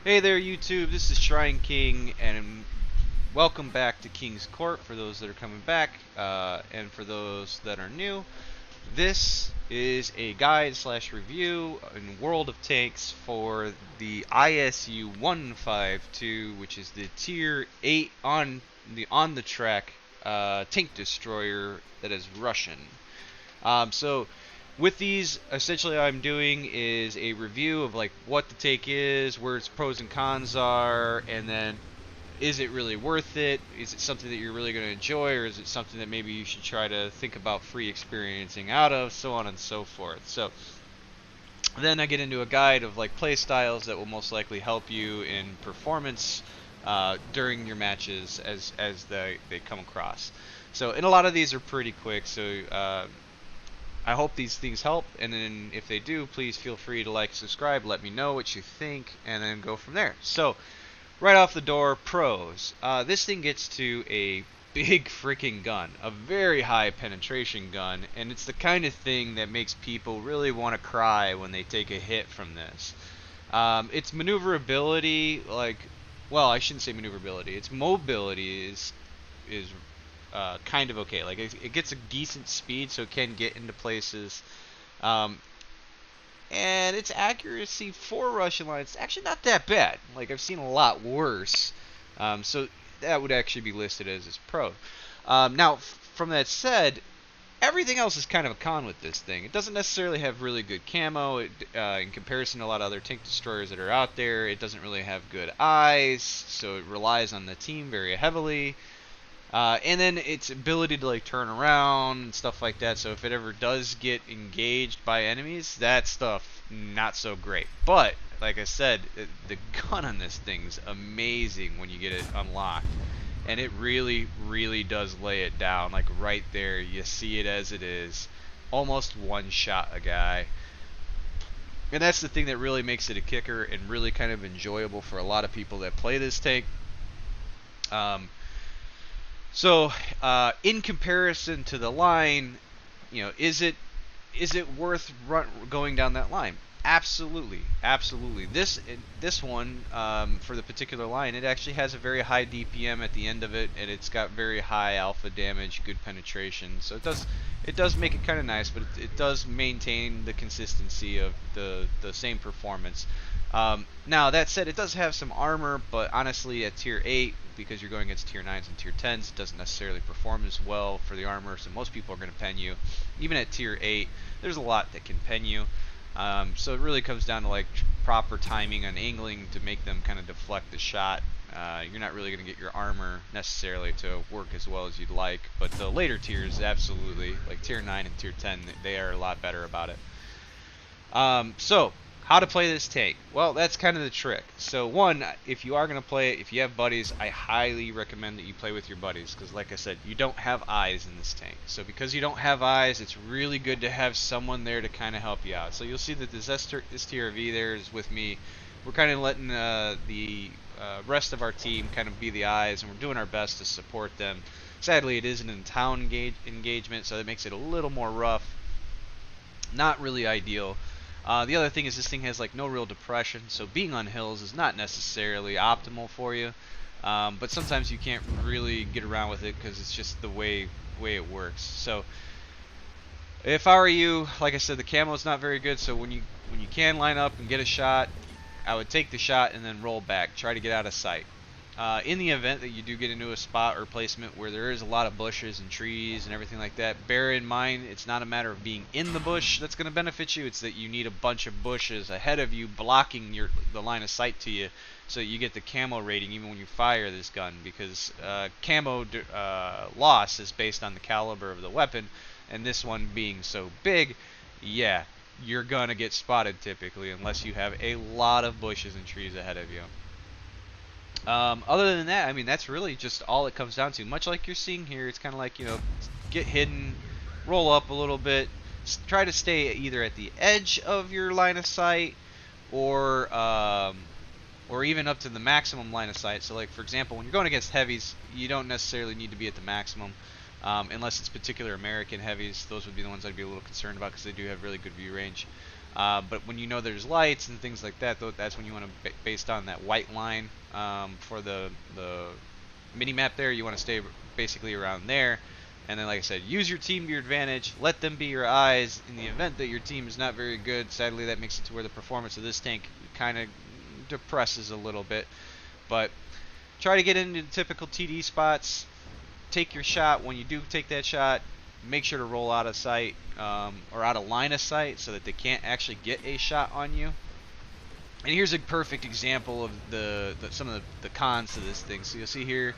Hey there YouTube, this is Shrine King and welcome back to King's Court for those that are coming back and for those that are new. This is a guide slash review in World of Tanks for the ISU-152, which is the tier 8 on the track tank destroyer that is Russian. So with these, essentially, all I'm doing is a review of like what the take is, where its pros and cons are, and then is it really worth it? Is it something that you're really going to enjoy, or is it something that maybe you should try to think about free experiencing out of, so on and so forth. So then I get into a guide of like play styles that will most likely help you in performance during your matches as they come across. So, and a lot of these are pretty quick, so I hope these things help, and then if they do, please feel free to like, subscribe, let me know what you think, and then go from there. So, right off the door, pros. This thing gets to a big freaking gun, a very high penetration gun, and it's the kind of thing that makes people really want to cry when they take a hit from this. Its maneuverability, well, I shouldn't say maneuverability. Its mobility is kind of okay. Like it gets a decent speed, so it can get into places. And its accuracy for Russian lines is actually not that bad. Like I've seen a lot worse. So that would actually be listed as its pro. Now, from that said, everything else is kind of a con with this thing. It doesn't necessarily have really good camo in comparison to a lot of other tank destroyers that are out there. It doesn't really have good eyes, so it relies on the team very heavily. And then its ability to like turn around and stuff like that. So if it ever does get engaged by enemies, that stuff not so great. But like I said, the gun on this thing's amazing when you get it unlocked, and it really, really does lay it down. Like right there, you see it as it is, almost one shot a guy. And that's the thing that really makes it a kicker and really kind of enjoyable for a lot of people that play this tank. So, in comparison to the line, you know, is it worth going down that line? Absolutely, absolutely. This one, for the particular line, it actually has a very high DPM at the end of it, and it's got very high alpha damage, good penetration. So it does make it kind of nice, but it does maintain the consistency of the same performance. Now that said, it does have some armor, but honestly, at tier 8, because you're going against tier 9s and tier 10s, it doesn't necessarily perform as well for the armor, so most people are going to pen you. Even at tier 8, there's a lot that can pen you. So it really comes down to like proper timing and angling to make them kind of deflect the shot. You're not really going to get your armor necessarily to work as well as you'd like, but the later tiers, absolutely, like tier 9 and tier 10, they are a lot better about it. So, how to play this tank? Well, that's kind of the trick. So one, if you are going to play it, if you have buddies, I highly recommend that you play with your buddies, because like I said, you don't have eyes in this tank. So because you don't have eyes, it's really good to have someone there to kind of help you out. So you'll see that this TRV there is with me. We're kind of letting the rest of our team kind of be the eyes, and we're doing our best to support them. Sadly, it is an in-town engagement, so that makes it a little more rough. Not really ideal. The other thing is this thing has like no real depression, so being on hills is not necessarily optimal for you. But sometimes you can't really get around with it because it's just the way it works. So if I were you, like I said, the camo is not very good. So when you can line up and get a shot, I would take the shot and then roll back, try to get out of sight. In the event that you do get into a spot or placement where there is a lot of bushes and trees and everything like that, bear in mind it's not a matter of being in the bush that's going to benefit you. It's that you need a bunch of bushes ahead of you blocking the line of sight to you, so you get the camo rating even when you fire this gun, because camo loss is based on the caliber of the weapon, and this one being so big, yeah, you're going to get spotted typically unless you have a lot of bushes and trees ahead of you. Other than that, I mean, that's really just all it comes down to. Much like you're seeing here, it's kind of like, you know, get hidden, roll up a little bit, try to stay either at the edge of your line of sight, or even up to the maximum line of sight. So, like for example, when you're going against heavies, you don't necessarily need to be at the maximum, unless it's particular American heavies. Those would be the ones I'd be a little concerned about because they do have really good view range. But when you know there's lights and things like that, that's when you want to, based on that white line for the mini map there, you want to stay basically around there. And then, like I said, use your team to your advantage. Let them be your eyes in the event that your team is not very good. Sadly, that makes it to where the performance of this tank kind of depresses a little bit. But try to get into the typical TD spots. Take your shot. When you do take that shot, make sure to roll out of sight or out of line of sight so that they can't actually get a shot on you. And here's a perfect example of some of the cons to this thing. So you'll see here,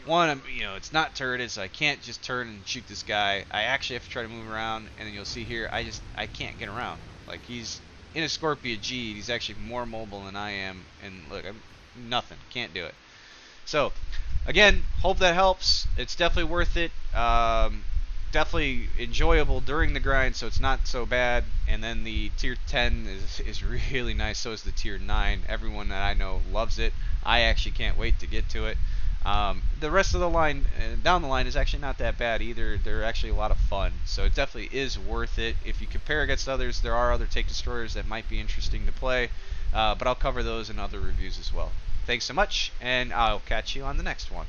one, it's not turreted, so I can't just turn and shoot this guy. I actually have to try to move around, and then you'll see here, I can't get around. Like, he's in a Scorpio G, he's actually more mobile than I am, and look, I'm nothing, can't do it. So, again, hope that helps. It's definitely worth it. Definitely enjoyable during the grind, so it's not so bad. And then the tier 10 is really nice. So is the tier 9. Everyone that I know loves it. I actually can't wait to get to it. The rest of the line, down the line, is actually not that bad either. They're actually a lot of fun. So it definitely is worth it. If you compare against others, there are other Tank Destroyers that might be interesting to play. But I'll cover those in other reviews as well. Thanks so much, and I'll catch you on the next one.